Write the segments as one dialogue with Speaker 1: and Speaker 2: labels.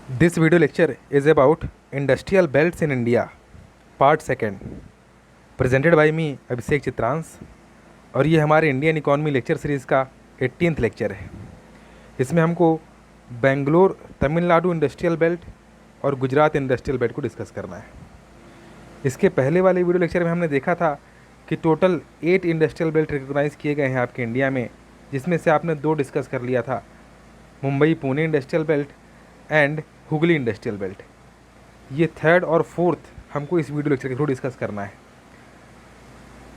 Speaker 1: This video lecture is about industrial belts in India, part second, presented by me अभिषेक चित्रांश। और ये हमारे Indian economy lecture series का 18th lecture है। इसमें हमको बेंगलोर तमिलनाडु इंडस्ट्रियल बेल्ट और गुजरात इंडस्ट्रियल बेल्ट को डिस्कस करना है। इसके पहले वाले वीडियो लेक्चर में हमने देखा था कि टोटल 8 इंडस्ट्रियल बेल्ट रिकॉग्नाइज़ किए गए हैं आपके इंडिया में, जिसमें से आपने 2 डिस्कस कर लिया था, Mumbai Pune industrial belt and Hooghly industrial belt. ये थर्ड और फोर्थ हमको इस वीडियो लेक्चर के थ्रू डिस्कस करना है।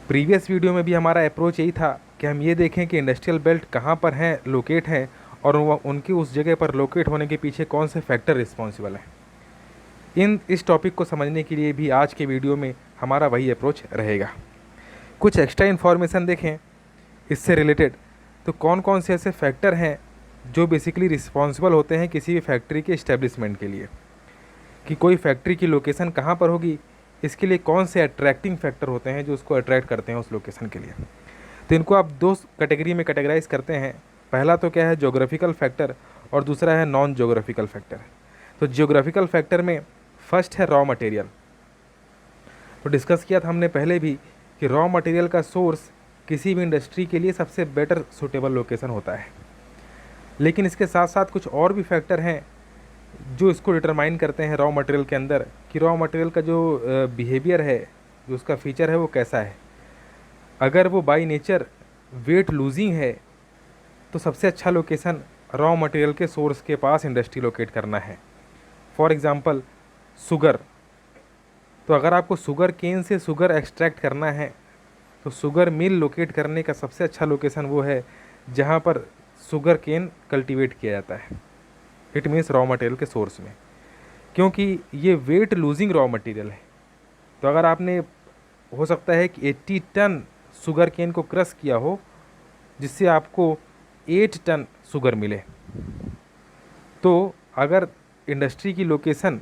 Speaker 1: प्रीवियस वीडियो में भी हमारा अप्रोच यही था कि हम ये देखें कि इंडस्ट्रियल बेल्ट कहाँ पर हैं, लोकेट हैं, और उनकी उस जगह पर लोकेट होने के पीछे कौन से फैक्टर रिस्पॉन्सिबल हैं। इस टॉपिक को समझने के लिए भी आज के वीडियो में हमारा वही अप्रोच रहेगा। कुछ एक्स्ट्रा इन्फॉर्मेशन देखें इससे रिलेटेड, तो कौन कौन से ऐसे फैक्टर हैं जो बेसिकली रिस्पॉन्सिबल होते हैं किसी भी फैक्ट्री के इस्टेब्लिशमेंट के लिए, कि कोई फैक्ट्री की लोकेशन कहाँ पर होगी, इसके लिए कौन से अट्रैक्टिंग फैक्टर होते हैं जो उसको अट्रैक्ट करते हैं उस लोकेशन के लिए। तो इनको आप 2 कैटेगरी में कैटेगराइज करते हैं। पहला तो क्या है, ज्योग्राफिकल फैक्टर, और दूसरा है नॉन ज्योग्राफिकल फैक्टर। तो ज्योग्राफिकल फैक्टर में फर्स्ट है रॉ मटेरियल। तो डिस्कस किया था हमने पहले भी कि रॉ मटेरियल का सोर्स किसी भी इंडस्ट्री के लिए सबसे बेटर सूटेबल लोकेशन होता है। लेकिन इसके साथ साथ कुछ और भी फैक्टर हैं जो इसको डिटरमाइन करते हैं रॉ मटेरियल के अंदर, कि रॉ मटेरियल का जो बिहेवियर है, जो उसका फीचर है, वो कैसा है। अगर वो बाय नेचर वेट लूजिंग है तो सबसे अच्छा लोकेशन रॉ मटेरियल के सोर्स के पास इंडस्ट्री लोकेट करना है। For example sugar. तो अगर आपको शुगर केन से शुगर एक्सट्रैक्ट करना है तो शुगर मिल लोकेट करने का सबसे अच्छा लोकेशन वो है जहाँ पर शुगर केन कल्टीवेट किया जाता है। इट मीन्स रॉ मटेरियल के सोर्स में, क्योंकि ये वेट लूजिंग रॉ मटेरियल है। तो अगर आपने, हो सकता है कि 80 टन शुगर केन को क्रश किया हो जिससे आपको 8 टन शुगर मिले, तो अगर इंडस्ट्री की लोकेशन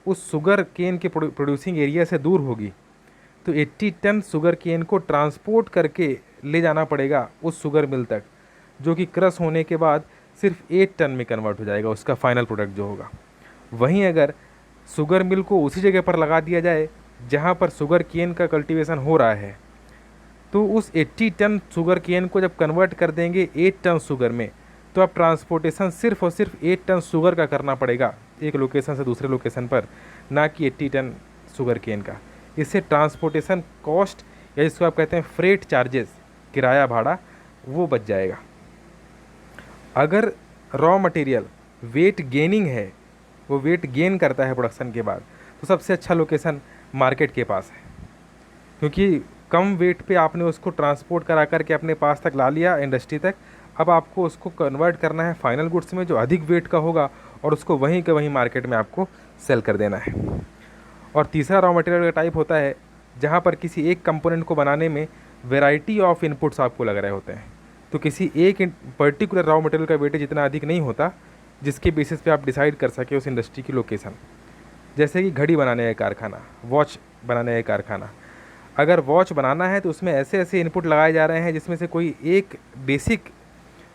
Speaker 1: उस शुगर केन के प्रोड्यूसिंग एरिया से दूर होगी तो 80 टन शुगर केन को ट्रांसपोर्ट करके ले जाना पड़ेगा उस शुगर मिल तक, जो कि क्रश होने के बाद सिर्फ 8 टन में कन्वर्ट हो जाएगा उसका फाइनल प्रोडक्ट जो होगा। वहीं अगर शुगर मिल को उसी जगह पर लगा दिया जाए जहाँ पर शुगर केन का कल्टीवेशन हो रहा है, तो उस 80 टन शुगर केन को जब कन्वर्ट कर देंगे 8 टन शुगर में, तो अब ट्रांसपोर्टेशन सिर्फ और सिर्फ 8 टन शुगर का करना पड़ेगा एक लोकेशन से दूसरे लोकेशन पर, ना कि 80 टन शुगर केन का। इससे ट्रांसपोर्टेशन कॉस्ट, या जिसको आप कहते हैं फ्रेट चार्जेस, किराया भाड़ा, वो बच जाएगा। अगर रॉ मटेरियल वेट गेनिंग है, वो वेट गेन करता है प्रोडक्शन के बाद, तो सबसे अच्छा लोकेशन मार्केट के पास है, क्योंकि कम वेट पे आपने उसको ट्रांसपोर्ट करा करके अपने पास तक ला लिया इंडस्ट्री तक। अब आपको उसको कन्वर्ट करना है फाइनल गुड्स में जो अधिक वेट का होगा, और उसको वहीं के वहीं मार्केट में आपको सेल कर देना है। और तीसरा रॉ मटेरियल का टाइप होता है जहाँ पर किसी एक कंपोनेंट को बनाने में वेराइटी ऑफ इनपुट्स आपको लग रहे होते हैं। तो किसी एक पर्टिकुलर रॉ मटेरियल का वेटेज इतना अधिक नहीं होता जिसके बेसिस पे आप डिसाइड कर सके उस इंडस्ट्री की लोकेशन। जैसे कि घड़ी बनाने का कारखाना, वॉच बनाने का कारखाना। अगर वॉच बनाना है तो उसमें ऐसे ऐसे इनपुट लगाए जा रहे हैं जिसमें से कोई एक बेसिक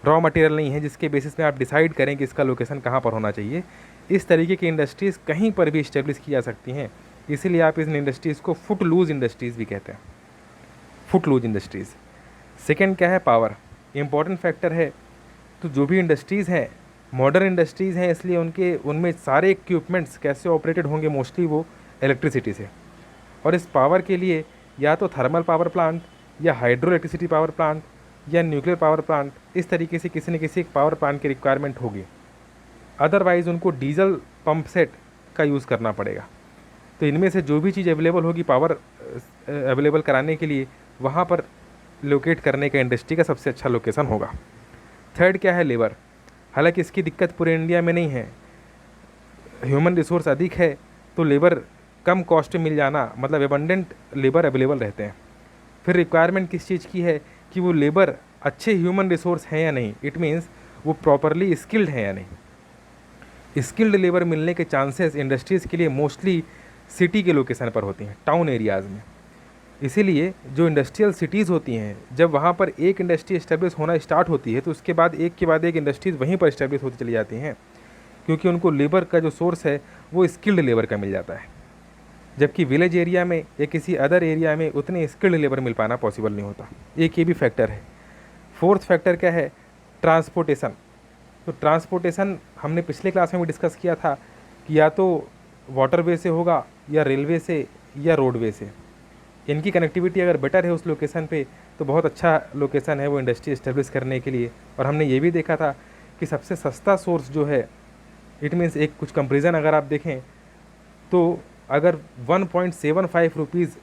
Speaker 1: रॉ मटेरियल नहीं है जिसके बेसिस पे आप डिसाइड करें कि इसका लोकेशन कहाँ पर होना चाहिए। इस तरीके की इंडस्ट्रीज़ कहीं पर भी इस्टेब्लिश की जा सकती हैं, इसीलिए आप इन इंडस्ट्रीज़ को फुट लूज इंडस्ट्रीज़ भी कहते हैं, फुट लूज इंडस्ट्रीज़। सेकेंड क्या है, पावर, इम्पॉर्टेंट फैक्टर है। तो जो भी इंडस्ट्रीज़ हैं मॉडर्न इंडस्ट्रीज़ हैं, इसलिए उनमें सारे इक्विपमेंट्स कैसे ऑपरेटेड होंगे, मोस्टली वो इलेक्ट्रिसिटी से। और इस पावर के लिए या तो थर्मल पावर प्लांट, या हाइड्रो इलेक्ट्रिसिटी पावर प्लांट, या न्यूक्लियर पावर प्लांट, इस तरीके से किसी न किसी एक पावर प्लांट की रिक्वायरमेंट होगी। अदरवाइज़ उनको डीजल पंप सेट का यूज़ करना पड़ेगा। तो इनमें से जो भी चीज़ अवेलेबल होगी पावर अवेलेबल कराने के लिए, वहाँ पर लोकेट करने का इंडस्ट्री का सबसे अच्छा लोकेशन होगा। थर्ड क्या है, लेबर। हालांकि इसकी दिक्कत पूरे इंडिया में नहीं है, ह्यूमन रिसोर्स अधिक है तो लेबर कम कॉस्ट में मिल जाना, मतलब एबंडेंट लेबर अवेलेबल रहते हैं। फिर रिक्वायरमेंट किस चीज़ की है कि वो लेबर अच्छे ह्यूमन रिसोर्स हैं या नहीं, इट मीन्स वो प्रॉपरली स्किल्ड हैं या नहीं। स्किल्ड लेबर मिलने के चांसेस इंडस्ट्रीज़ के लिए मोस्टली सिटी के लोकेशन पर होती हैं, टाउन एरियाज़ में। इसीलिए जो इंडस्ट्रियल सिटीज़ होती हैं, जब वहाँ पर एक इंडस्ट्री इस्टेब्लिश होना स्टार्ट होती है तो उसके बाद एक के बाद एक इंडस्ट्रीज़ वहीं पर इस्टेब्लिश होती चली जाती हैं, क्योंकि उनको लेबर का जो सोर्स है वो स्किल्ड लेबर का मिल जाता है, जबकि विलेज एरिया में या किसी अदर एरिया में उतने स्किल्ड लेबर मिल पाना पॉसिबल नहीं होता। एक ये भी फैक्टर है। फोर्थ फैक्टर क्या है? ट्रांसपोर्टेशन। तो ट्रांसपोर्टेशन हमने पिछले क्लास में भी डिस्कस किया था कि या तो वाटरवे से होगा या रेलवे से या रोडवे से। इनकी कनेक्टिविटी अगर बेटर है उस लोकेशन पे तो बहुत अच्छा लोकेशन है वो इंडस्ट्री इस्टेब्लिश करने के लिए। और हमने ये भी देखा था कि सबसे सस्ता सोर्स जो है, इट मीन्स एक कुछ कंपेरिजन अगर आप देखें तो अगर 1.75 रुपीज़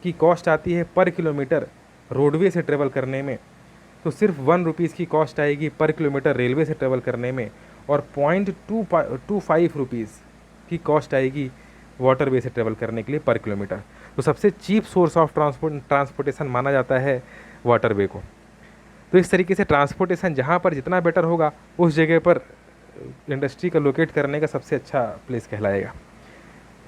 Speaker 1: की कॉस्ट आती है पर किलोमीटर रोडवे से ट्रेवल करने में, तो सिर्फ 1 रुपीज़ की कॉस्ट आएगी पर किलोमीटर रेलवे से ट्रेवल करने में, और 0.25 रुपीज़ की कॉस्ट आएगी वाटरवे से ट्रेवल करने के लिए पर किलोमीटर। तो सबसे चीप सोर्स ऑफ ट्रांसपोर्टेशन माना जाता है वाटरवे को। तो इस तरीके से ट्रांसपोर्टेशन जहाँ पर जितना बेटर होगा उस जगह पर इंडस्ट्री का लोकेट करने का सबसे अच्छा प्लेस कहलाएगा।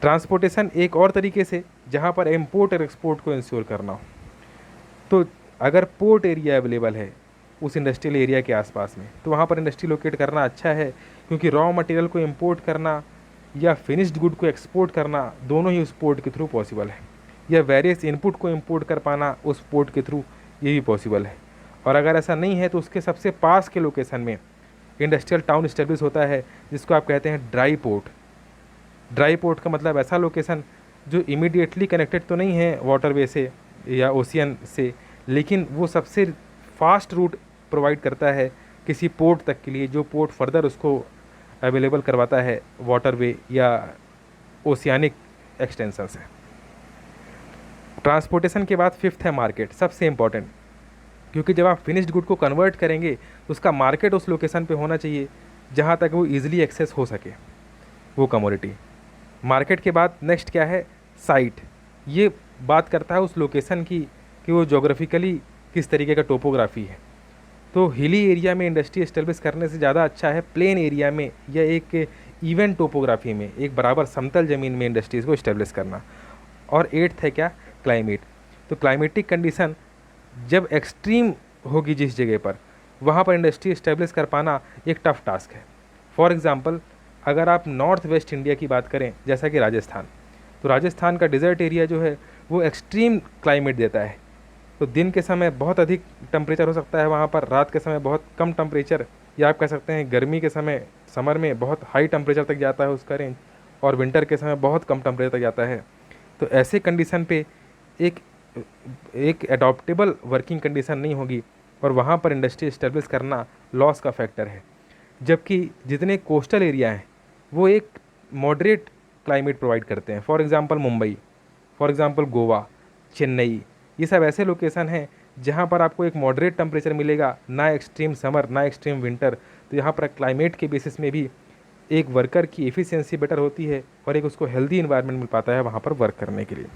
Speaker 1: ट्रांसपोर्टेशन एक और तरीके से जहाँ पर इम्पोर्ट और एक्सपोर्ट को इंश्योर करना हो, तो अगर पोर्ट एरिया अवेलेबल है उस इंडस्ट्रियल एरिया के आसपास में तो वहाँ पर इंडस्ट्री लोकेट करना अच्छा है, क्योंकि रॉ मटेरियल को इंपोर्ट करना या फिनिश्ड गुड को एक्सपोर्ट करना दोनों ही उस पोर्ट के थ्रू पॉसिबल है, या वेरियस इनपुट को इंपोर्ट कर पाना उस पोर्ट के थ्रू ये भी पॉसिबल है। और अगर ऐसा नहीं है तो उसके सबसे पास के लोकेशन में इंडस्ट्रियल टाउन इस्टेब्लिश होता है, जिसको आप कहते हैं ड्राई पोर्ट। ड्राई पोर्ट का मतलब ऐसा लोकेशन जो इमीडिएटली कनेक्टेड तो नहीं है वाटरवे से या ओशियन से, लेकिन वो सबसे फास्ट रूट प्रोवाइड करता है किसी पोर्ट तक के लिए, जो पोर्ट फर्दर उसको अवेलेबल करवाता है वाटरवे या ओशियानिक एक्सटेंशन से। ट्रांसपोर्टेशन के बाद फिफ्थ है मार्केट, सबसे इम्पॉर्टेंट, क्योंकि जब आप फिनिश्ड गुड को कन्वर्ट करेंगे तो उसका मार्केट उस लोकेशन पे होना चाहिए जहाँ तक वो ईजिली एक्सेस हो सके वो कमोडिटी। मार्केट के बाद नेक्स्ट क्या है? साइट। ये बात करता है उस लोकेशन की कि वो जोग्राफिकली किस तरीके का टोपोग्राफी है। तो हिली एरिया में इंडस्ट्री एस्टेब्लिश करने से ज़्यादा अच्छा है प्लेन एरिया में या एक इवन टोपोग्राफी में, एक बराबर समतल ज़मीन में इंडस्ट्रीज़ को इस्टेब्लिश करना। और एट्थ है क्या? क्लाइमेट। तो क्लाइमेटिक कंडीशन जब एक्सट्रीम होगी जिस जगह पर, वहाँ पर इंडस्ट्री इस्टेब्लिश कर पाना एक टफ टास्क है। फॉर एग्ज़ाम्पल अगर आप नॉर्थ वेस्ट इंडिया की बात करें जैसा कि राजस्थान, तो राजस्थान का डिज़र्ट एरिया जो है वो एक्सट्रीम क्लाइमेट देता है। तो दिन के समय बहुत अधिक टेम्परेचर हो सकता है वहाँ पर, रात के समय बहुत कम टेम्परेचर, या आप कह सकते हैं गर्मी के समय समर में बहुत हाई टेम्परेचर तक जाता है उसका रेंज, और विंटर के समय बहुत कम टेम्परेचर तक जाता है। तो ऐसे कंडीशन पे एक एडॉप्टेबल वर्किंग कंडीशन नहीं होगी और वहाँ पर इंडस्ट्री इस्टेब्लिश करना लॉस का फैक्टर है। जबकि जितने कोस्टल एरिया हैं वो एक मॉडरेट क्लाइमेट प्रोवाइड करते हैं। For example Mumbai, for example Goa, Chennai, ये सब ऐसे लोकेशन हैं जहाँ पर आपको एक मॉडरेट टेम्परेचर मिलेगा, ना एक्सट्रीम समर ना एक्सट्रीम विंटर। तो यहाँ पर क्लाइमेट के बेसिस में भी एक वर्कर की एफिशिएंसी बेटर होती है और एक उसको हेल्दी इन्वायरमेंट मिल पाता है वहाँ पर वर्क करने के लिए।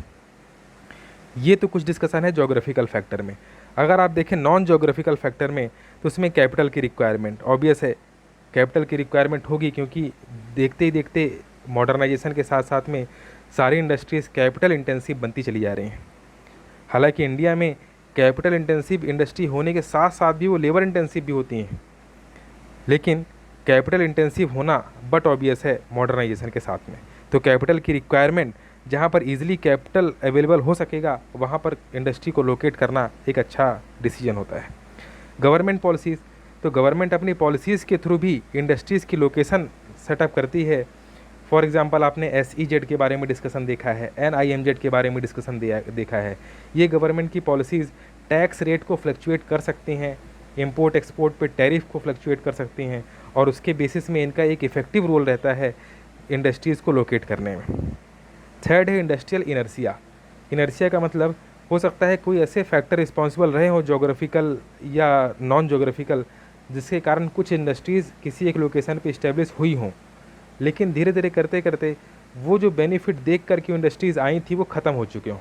Speaker 1: ये तो कुछ डिस्कशन है जोग्राफिकल फैक्टर में। अगर आप देखें नॉन जोग्राफिकल फैक्टर में तो उसमें कैपिटल की रिक्वायरमेंट ऑब्वियस है, कैपिटल की रिक्वायरमेंट होगी, क्योंकि देखते ही देखते मॉडर्नाइजेशन के साथ साथ में सारी इंडस्ट्रीज़ कैपिटल इंटेंसिव बनती चली जा रही हैं। हालांकि इंडिया में कैपिटल इंटेंसिव इंडस्ट्री होने के साथ साथ भी वो लेबर इंटेंसिव भी होती हैं, लेकिन कैपिटल इंटेंसिव होना बट ऑब्वियस है मॉडर्नाइजेशन के साथ में। तो कैपिटल की रिक्वायरमेंट जहाँ पर इजीली कैपिटल अवेलेबल हो सकेगा वहाँ पर इंडस्ट्री को लोकेट करना एक अच्छा डिसीजन होता है। गवर्नमेंट पॉलिसीज़, तो गवर्नमेंट अपनी पॉलिसीज़ के थ्रू भी इंडस्ट्रीज़ की लोकेशन सेटअप करती है। फॉर एग्जांपल आपने SEZ के बारे में डिस्कशन देखा है, NIMZ के बारे में डिस्कशन देखा है। ये गवर्नमेंट की पॉलिसीज़ टैक्स रेट को फ्लक्चुएट कर सकती हैं, इंपोर्ट एक्सपोर्ट पे टैरिफ को फ्लक्चुएट कर सकती हैं, और उसके बेसिस में इनका एक इफ़ेक्टिव रोल रहता है इंडस्ट्रीज़ को लोकेट करने में। थर्ड है इंडस्ट्रियल इनर्शिया। इनर्शिया का मतलब हो सकता है कोई ऐसे फैक्टर रिस्पॉन्सिबल रहे हो जोग्राफिकल या नॉन जोग्राफिकल, जिसके कारण कुछ इंडस्ट्रीज़ किसी एक लोकेशन पे इस्टेब्लिश हुई हों, लेकिन धीरे धीरे करते करते वो जो बेनिफिट देख कर के इंडस्ट्रीज़ आई थी वो ख़त्म हो चुके हों,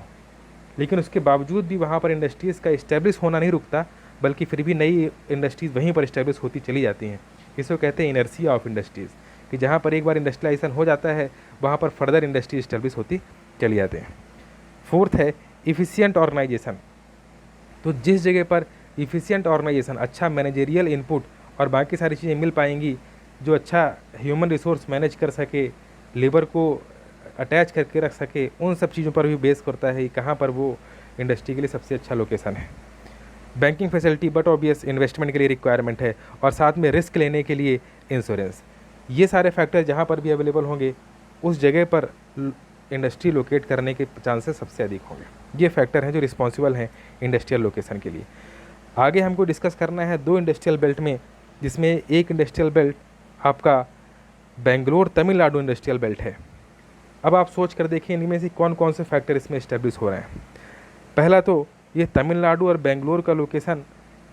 Speaker 1: लेकिन उसके बावजूद भी वहाँ पर इंडस्ट्रीज़ का इस्टेब्लिश होना नहीं रुकता, बल्कि फिर भी नई इंडस्ट्रीज़ वहीं पर इस्टेब्लिश होती चली जाती हैं। इसको कहते हैं इनर्शिया ऑफ इंडस्ट्रीज़, कि जहाँ पर एक बार इंडस्ट्रियलाइजेशन हो जाता है वहाँ पर फर्दर इंडस्ट्री इस्टेब्लिश होती चली जाते हैं। फोर्थ है इफ़िशियंट ऑर्गेनाइजेशन। तो जिस जगह पर इफ़िशियंट ऑर्गेनाइजेशन, अच्छा मैनेजरियल इनपुट और बाकी सारी चीज़ें मिल पाएंगी, जो अच्छा ह्यूमन रिसोर्स मैनेज कर सके, लेबर को अटैच करके रख सके, उन सब चीज़ों पर भी बेस करता है कहाँ पर वो इंडस्ट्री के लिए सबसे अच्छा लोकेशन है। Banking facility but obvious investment के लिए रिक्वायरमेंट है, और साथ में रिस्क लेने के लिए इंश्योरेंस। ये सारे फैक्टर जहाँ पर भी अवेलेबल होंगे उस जगह पर इंडस्ट्री लोकेट करने के चांसेस सबसे अधिक होंगे। ये फैक्टर हैं जो रिस्पॉन्सिबल हैं इंडस्ट्रियल लोकेशन के लिए। आगे हमको डिस्कस करना है दो इंडस्ट्रियल बेल्ट में, जिसमें एक इंडस्ट्रियल बेल्ट आपका बेंगलोर तमिलनाडु इंडस्ट्रियल बेल्ट है। अब आप सोच कर देखिए इनमें से कौन कौन से फैक्टर इसमें इस्टेब्लिश हो रहे हैं। पहला तो ये तमिलनाडु और बेंगलोर का लोकेशन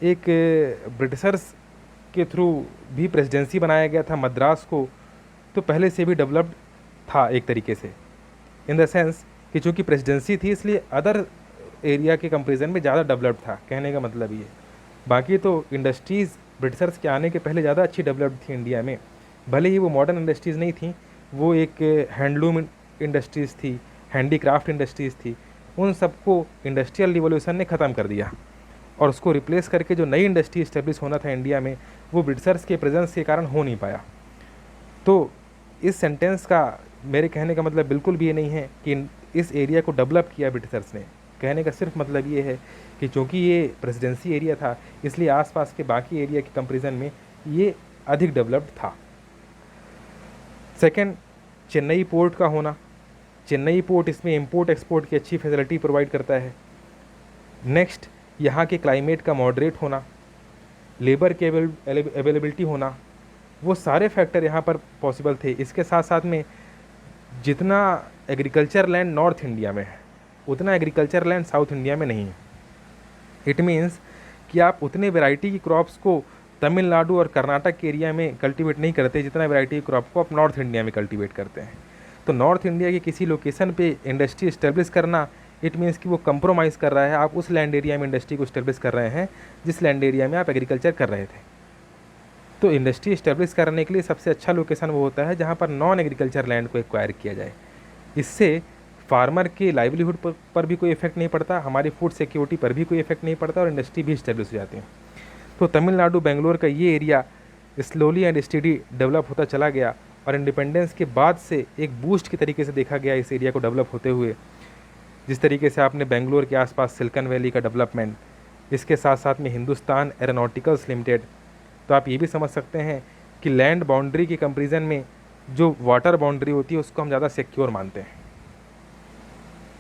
Speaker 1: एक ब्रिटिशर्स के थ्रू भी प्रेसिडेंसी बनाया गया था मद्रास को, तो पहले से भी डेवलप्ड था एक तरीके से, इन द सेंस कि चूँकि प्रेसिडेंसी थी इसलिए अदर एरिया के कंपेरिजन में ज़्यादा डेवलप्ड था, कहने का मतलब ये। बाकी तो इंडस्ट्रीज़ ब्रिटिशर्स के आने के पहले ज़्यादा अच्छी डेवलप्ड थी इंडिया में, भले ही वो मॉडर्न इंडस्ट्रीज़ नहीं थी, वो एक हैंडलूम इंडस्ट्रीज़ थी, हैंडीक्राफ्ट इंडस्ट्रीज़ थी। उन सबको इंडस्ट्रियल रिवोल्यूशन ने ख़त्म कर दिया, और उसको रिप्लेस करके जो नई इंडस्ट्री इस्टेब्लिश होना था इंडिया में, वो ब्रिटिशर्स के प्रेजेंस के कारण हो नहीं पाया। तो इस सेंटेंस का मेरे कहने का मतलब बिल्कुल भी ये नहीं है कि इस एरिया को डेवलप किया ब्रिटिशर्स ने। कहने का सिर्फ मतलब ये है कि चूँकि ये प्रेसिडेंसी एरिया था इसलिए आसपास के बाकी एरिया के कंपेरिजन में ये अधिक डेवलप्ड था। सेकंड, चेन्नई पोर्ट का होना। चेन्नई पोर्ट इसमें इंपोर्ट एक्सपोर्ट की अच्छी फैसिलिटी प्रोवाइड करता है। नेक्स्ट, यहाँ के क्लाइमेट का मॉडरेट होना, लेबर के अवेलेबिलिटी होना, वो सारे फैक्टर यहाँ पर पॉसिबल थे। इसके साथ साथ में जितना एग्रीकल्चर लैंड नॉर्थ इंडिया में है उतना एग्रीकल्चर लैंड साउथ इंडिया में नहीं है। इट मीन्स कि आप उतने वैरायटी की क्रॉप्स को तमिलनाडु और कर्नाटक के एरिया में कल्टीवेट नहीं करते जितना वैरायटी की क्रॉप को आप नॉर्थ इंडिया में कल्टीवेट करते हैं। तो नॉर्थ इंडिया के किसी लोकेशन पे इंडस्ट्री इस्टेब्लिश करना, इट मीन्स कि वो कंप्रोमाइज़ कर रहा है, आप उस लैंड एरिया में इंडस्ट्री को इस्टेब्लिश कर रहे हैं जिस लैंड एरिया में आप एग्रीकल्चर कर रहे थे। तो इंडस्ट्री इस्टेब्लिश करने के लिए सबसे अच्छा लोकेशन वो होता है जहाँ पर नॉन एग्रीकल्चर लैंड को एक्वायर किया जाए। इससे फार्मर के लाइवलीहुड पर भी कोई इफेक्ट नहीं पड़ता, हमारी फूड सिक्योरिटी पर भी कोई इफेक्ट नहीं पड़ता, और इंडस्ट्री भी इस्टेब्लिश हो जाती है। तो तमिलनाडु बेंगलोर का ये area slowly and study develop होता चला गया, और इंडिपेंडेंस के बाद से एक बूस्ट की तरीके से देखा गया इस एरिया को डेवलप होते हुए। जिस तरीके से आपने बेंगलोर के आसपास सिलिकॉन वैली का डेवलपमेंट, इसके साथ साथ में हिंदुस्तान एरोनॉटिकल्स लिमिटेड, तो आप ये भी समझ सकते हैं कि लैंड बाउंड्री के कंपेरिजन में जो वाटर बाउंड्री होती है उसको हम ज़्यादा सिक्योर मानते हैं।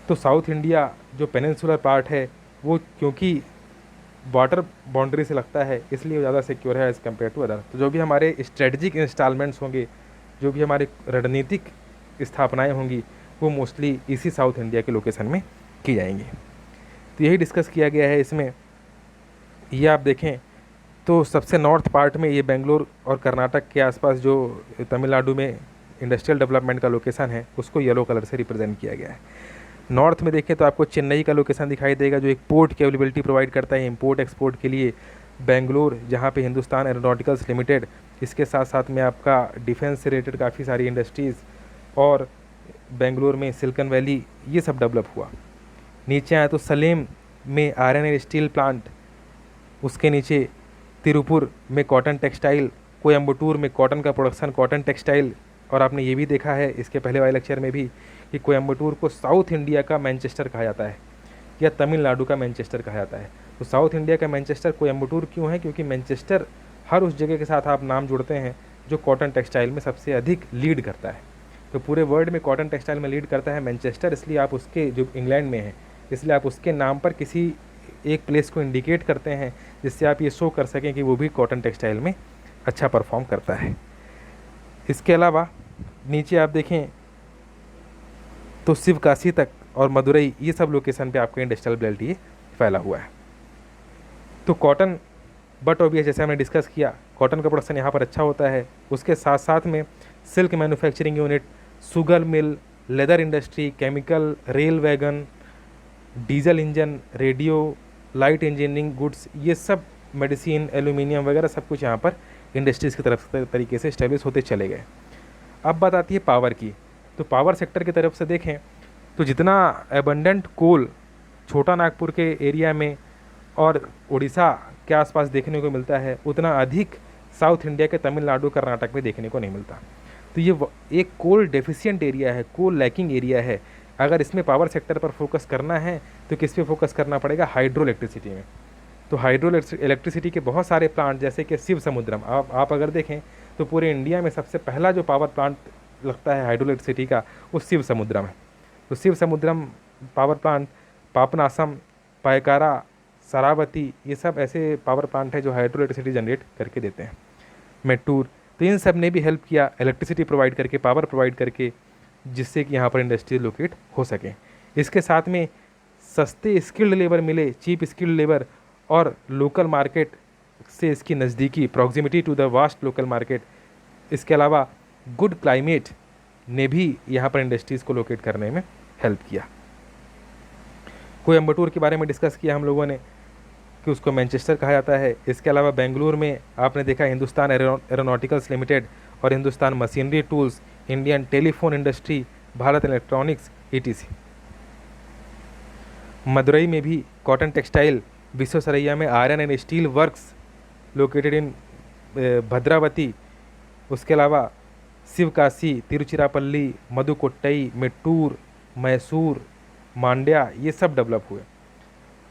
Speaker 1: तो साउथ इंडिया जो पेनिनसुलर पार्ट है वो क्योंकि वाटर बाउंड्री से लगता है इसलिए वो ज़्यादा सिक्योर है एज़ कम्पेयर टू अदर। तो जो भी हमारे स्ट्रेटजिक इंस्टॉलमेंट्स होंगे, जो भी हमारे रणनीतिक स्थापनाएं होंगी, वो मोस्टली इसी साउथ इंडिया के लोकेशन में की जाएंगी। तो यही डिस्कस किया गया है इसमें। ये आप देखें तो सबसे नॉर्थ पार्ट में ये बेंगलोर और कर्नाटक के आसपास जो तमिलनाडु में इंडस्ट्रियल डेवलपमेंट का लोकेशन है उसको येलो कलर से रिप्रेजेंट किया गया है। नॉर्थ में देखें तो आपको चेन्नई का लोकेशन दिखाई देगा जो एक पोर्ट की अवेलेबिलिटी प्रोवाइड करता है इंपोर्ट एक्सपोर्ट के लिए। बेंगलोर जहाँ पे हिंदुस्तान एरोनॉटिकल्स लिमिटेड, इसके साथ साथ में आपका डिफेंस से रिलेटेड काफ़ी सारी इंडस्ट्रीज़, और बेंगलोर में सिलिकॉन वैली, ये सब डेवलप हुआ। नीचे आए तो सलेम में आयरन एंड स्टील प्लांट, उसके नीचे तिरुपुर में कॉटन टेक्सटाइल, कोयम्बटूर में कॉटन का प्रोडक्शन, कॉटन टेक्सटाइल। और आपने ये भी देखा है इसके पहले वाले लेक्चर में भी कि कोयम्बटूर को साउथ इंडिया का मैनचेस्टर कहा जाता है या तमिलनाडु का मैनचेस्टर कहा जाता है। तो साउथ इंडिया का मैनचेस्टर कोयम्बटूर क्यों है? क्योंकि मैनचेस्टर हर उस जगह के साथ आप नाम जुड़ते हैं जो कॉटन टेक्सटाइल में सबसे अधिक लीड करता है। तो पूरे वर्ल्ड में कॉटन टेक्सटाइल में लीड करता है मैनचेस्टर, इसलिए आप उसके, जो इंग्लैंड में है, इसलिए आप उसके नाम पर किसी एक प्लेस को इंडिकेट करते हैं जिससे आप ये शो कर सकें कि वो भी कॉटन टेक्सटाइल में अच्छा परफॉर्म करता है। इसके अलावा नीचे आप देखें तो शिवकाशी तक और मदुरई, ये सब लोकेशन पे आपका इंडस्ट्रियल बेल्ट ये फैला हुआ है। तो कॉटन बट ऑब्वियस जैसे हमने डिस्कस किया, कॉटन का प्रोडक्शन यहाँ पर अच्छा होता है। उसके साथ साथ में silk manufacturing unit, sugar mill, leather industry, chemical, rail wagon, diesel engine, radio, light engineering goods, ये सब मेडिसिन, एल्यूमिनियम वगैरह सब कुछ यहाँ पर इंडस्ट्रीज़ की तरफ से तरीके से इस्टेब्लिश होते चले गए। अब बात आती है पावर की। तो पावर सेक्टर की तरफ से देखें तो जितना एबंडेंट कोल छोटा नागपुर के एरिया में और उड़ीसा के आसपास देखने को मिलता है, उतना अधिक साउथ इंडिया के तमिलनाडु कर्नाटक में देखने को नहीं मिलता। तो ये एक कोल डेफिशिएंट एरिया है, कोल लैकिंग एरिया है। अगर इसमें पावर सेक्टर पर फोकस करना है तो किस पे फोकस करना पड़ेगा? हाइड्रो इलेक्ट्रिसिटी में। तो हाइड्रो इलेक्ट्रिसिटी के बहुत सारे प्लांट जैसे कि शिव समुद्रम, आप अगर देखें तो पूरे इंडिया में सबसे पहला जो पावर प्लांट लगता है हाइड्रो इलेक्ट्रिसिटी का वो शिव समुद्रम है। तो शिव समुद्रम पावर प्लांट, पापनासम, पायकारा, शरावती, ये सब ऐसे पावर प्लांट है जो हाइड्रो इलेक्ट्रिसिटी जनरेट करके देते हैं। मेट्टूर, तो इन सब ने भी हेल्प किया इलेक्ट्रिसिटी प्रोवाइड करके, पावर प्रोवाइड करके, जिससे कि यहाँ पर इंडस्ट्री लोकेट हो सके। इसके साथ में सस्ते स्किल्ड लेबर मिले, चीप स्किल्ड लेबर, और लोकल मार्केट से इसकी नज़दीकी, proximity to the vast local market. इसके अलावा गुड क्लाइमेट ने भी यहाँ पर इंडस्ट्रीज़ को लोकेट करने में हेल्प किया। कोयम्बटूर के बारे में डिस्कस किया हम लोगों ने कि उसको मैनचेस्टर कहा जाता है। इसके अलावा बेंगलुरु में आपने देखा हिंदुस्तान एरोनॉटिकल्स लिमिटेड और Hindustan machinery tools, Indian telephone industry, Bharat electronics, ETC। Madurai में भी कॉटन टेक्सटाइल, विश्वेश्वरैया में iron and steel works located in Bhadravati. उसके अलावा शिवकाशी, तिरुचिरापल्ली, मधुकोट्टई, मेट्टूर, मैसूर, मांड्या, ये सब डेवलप हुए।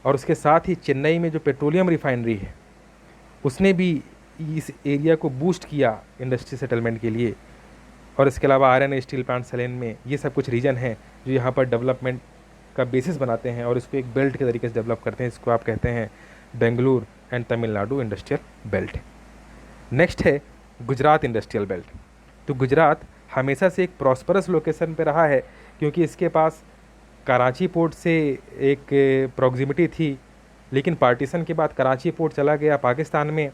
Speaker 1: और उसके साथ ही चेन्नई में जो पेट्रोलियम रिफाइनरी है उसने भी इस एरिया को बूस्ट किया इंडस्ट्री सेटलमेंट के लिए। और इसके अलावा आयरन एंड स्टील प्लांट सलेन में, ये सब कुछ रीजन हैं जो यहाँ पर डेवलपमेंट का बेसिस बनाते हैं और इसको एक बेल्ट के तरीके से डेवलप करते हैं। इसको आप कहते हैं Bengaluru and Tamil Nadu industrial belt. Next है गुजरात इंडस्ट्रियल बेल्ट। तो गुजरात हमेशा से एक प्रॉस्परस लोकेशन पे रहा है क्योंकि इसके पास कराची पोर्ट से एक प्रॉक्सिमिटी थी, लेकिन पार्टीशन के बाद कराची पोर्ट चला गया पाकिस्तान में,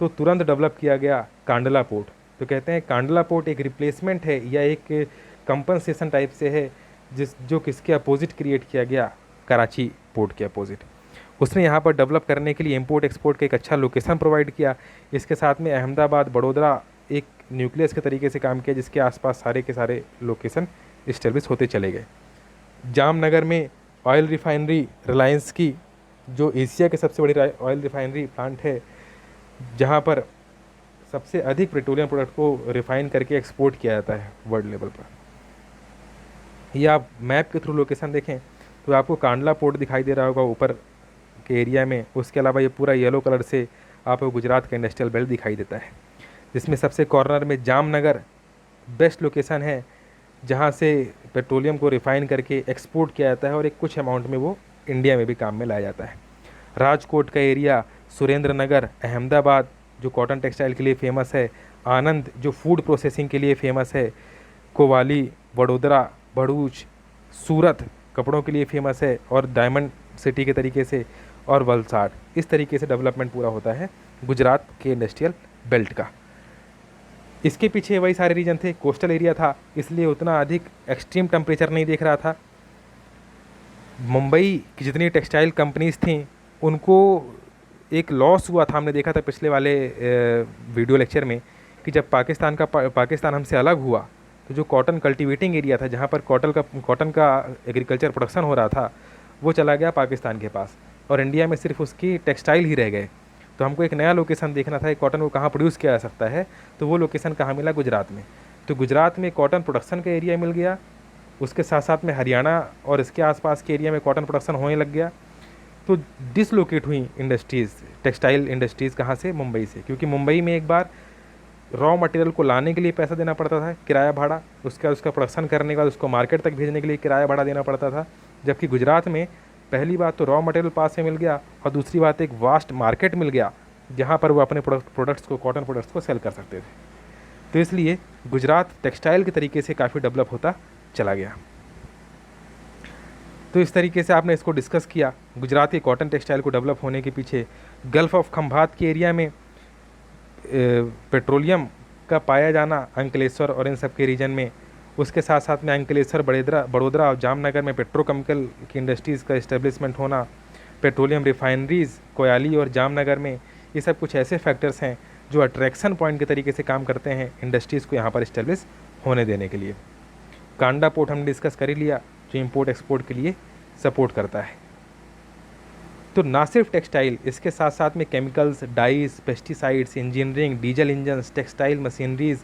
Speaker 1: तो तुरंत डेवलप किया गया कांडला पोर्ट। तो कहते हैं कांडला पोर्ट एक रिप्लेसमेंट है या एक कंपनसेशन टाइप से है जो किसके अपोजिट क्रिएट किया गया? कराची पोर्ट के अपोजिट। उसने यहाँ पर डेवलप करने के लिए इंपोर्ट एक्सपोर्ट का एक अच्छा लोकेशन प्रोवाइड किया। इसके साथ में अहमदाबाद, बड़ोदरा एक न्यूक्लियस के तरीके से काम किया जिसके आसपास सारे के सारे लोकेशन इस्टेब्लिश होते चले गए। जामनगर में ऑयल रिफाइनरी रिलायंस की, जो एशिया के सबसे बड़ी ऑयल रिफाइनरी प्लांट है, जहाँ पर सबसे अधिक पेट्रोलियम प्रोडक्ट को रिफाइन करके एक्सपोर्ट किया जाता है वर्ल्ड लेवल पर। ये आप मैप के थ्रू लोकेशन देखें तो आपको कांडला पोर्ट दिखाई दे रहा होगा ऊपर के एरिया में। उसके अलावा ये पूरा येलो कलर से आपको गुजरात का इंडस्ट्रियल बेल्ट दिखाई देता है, जिसमें सबसे कॉर्नर में जामनगर बेस्ट लोकेशन है जहाँ से पेट्रोलियम को रिफ़ाइन करके एक्सपोर्ट किया जाता है और एक कुछ अमाउंट में वो इंडिया में भी काम में लाया जाता है। राजकोट का एरिया, सुरेंद्र नगर, अहमदाबाद जो कॉटन टेक्सटाइल के लिए फेमस है, आनंद जो फूड प्रोसेसिंग के लिए फेमस है, कोवाली, वडोदरा, भरूच, सूरत कपड़ों के लिए फेमस है और डायमंड सिटी के तरीके से, और वलसाड। इस तरीके से डेवलपमेंट पूरा होता है गुजरात के इंडस्ट्रियल बेल्ट का। इसके पीछे वही सारे रीजन थे, कोस्टल एरिया था इसलिए उतना अधिक एक्सट्रीम टेम्परेचर नहीं देख रहा था। मुंबई की जितनी टेक्सटाइल कंपनीज थीं उनको एक लॉस हुआ था, हमने देखा था पिछले वाले वीडियो लेक्चर में कि जब पाकिस्तान हमसे अलग हुआ तो जो कॉटन कल्टीवेटिंग एरिया था जहाँ पर कॉटन का एग्रीकल्चर प्रोडक्शन हो रहा था वो चला गया पाकिस्तान के पास और इंडिया में सिर्फ उसकी टेक्सटाइल ही रह गए। तो हमको एक नया लोकेशन देखना था कॉटन को कहाँ प्रोड्यूस किया जा सकता है, तो वो लोकेशन कहाँ मिला? गुजरात में। तो गुजरात में कॉटन प्रोडक्शन का एरिया मिल गया, उसके साथ साथ में हरियाणा और इसके आसपास के एरिया में कॉटन प्रोडक्शन होने लग गया। तो डिसलोकेट हुई इंडस्ट्रीज़, टेक्सटाइल इंडस्ट्रीज़ कहाँ से? मुंबई से, क्योंकि मुंबई में एक बार रॉ मटेरियल को लाने के लिए पैसा देना पड़ता था, किराया भाड़ा, उसका प्रोडक्शन करने के बाद उसको मार्केट तक भेजने के लिए किराया भाड़ा देना पड़ता था। जबकि गुजरात में पहली बात तो रॉ मटेरियल पास में मिल गया और दूसरी बात एक वास्ट मार्केट मिल गया जहाँ पर वो अपने प्रोडक्ट्स को, कॉटन प्रोडक्ट्स को सेल कर सकते थे। तो इसलिए गुजरात टेक्सटाइल के तरीके से काफ़ी डेवलप होता चला गया। तो इस तरीके से आपने इसको डिस्कस किया। गुजरात के कॉटन टेक्सटाइल को डेवलप होने के पीछे गल्फ़ ऑफ खंभात के एरिया में पेट्रोलियम का पाया जाना, अंकलेश्वर और इन सब के रीजन में, उसके साथ साथ में अंकलेश्वर, बड़ोदरा और जामनगर में पेट्रोकेमिकल की इंडस्ट्रीज़ का इस्टेब्लिशमेंट होना, पेट्रोलियम रिफाइनरीज़ कोयाली और जामनगर में, ये सब कुछ ऐसे फैक्टर्स हैं जो अट्रैक्शन पॉइंट के तरीके से काम करते हैं इंडस्ट्रीज़ को यहाँ पर इस्टेब्लिश होने देने के लिए। कांडा पोर्ट हमने डिस्कस कर ही लिया जो इंपोर्ट एक्सपोर्ट के लिए सपोर्ट करता है। तो ना सिर्फ टेक्सटाइल, इसके साथ साथ में chemicals, dice, pesticides, engineering, diesel engines, textile machineries,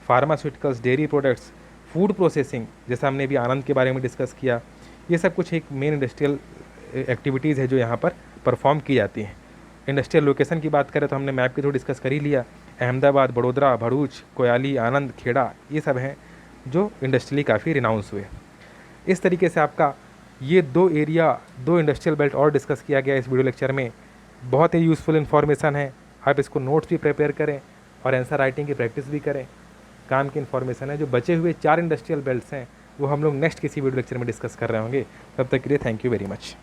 Speaker 1: pharmaceuticals, dairy products, food processing, जैसा हमने अभी आनंद के बारे में डिस्कस किया, ये सब कुछ एक मेन इंडस्ट्रियल एक्टिविटीज़ है जो यहाँ पर परफॉर्म की जाती हैं। इंडस्ट्रियल लोकेशन की बात करें तो हमने मैप के थ्रू डिस्कस कर ही लिया। अहमदाबाद, बड़ोदरा, भरूच, कोयाली, आनंद, खेड़ा, ये सब हैं जो इंडस्ट्रियली काफ़ी रिनाउंस हुए। इस तरीके से आपका ये दो इंडस्ट्रियल बेल्ट और डिस्कस किया गया इस वीडियो लेक्चर में। बहुत ही यूज़फुल इन्फॉर्मेशन है, आप इसको नोट्स भी प्रिपेयर करें और आंसर राइटिंग की प्रैक्टिस भी करें। काम की इन्फॉर्मेशन है। जो बचे हुए 4 इंडस्ट्रियल बेल्ट्स हैं वो हम लोग नेक्स्ट किसी वीडियो लेक्चर में डिस्कस कर रहे होंगे। तब तक के लिए थैंक यू वेरी मच।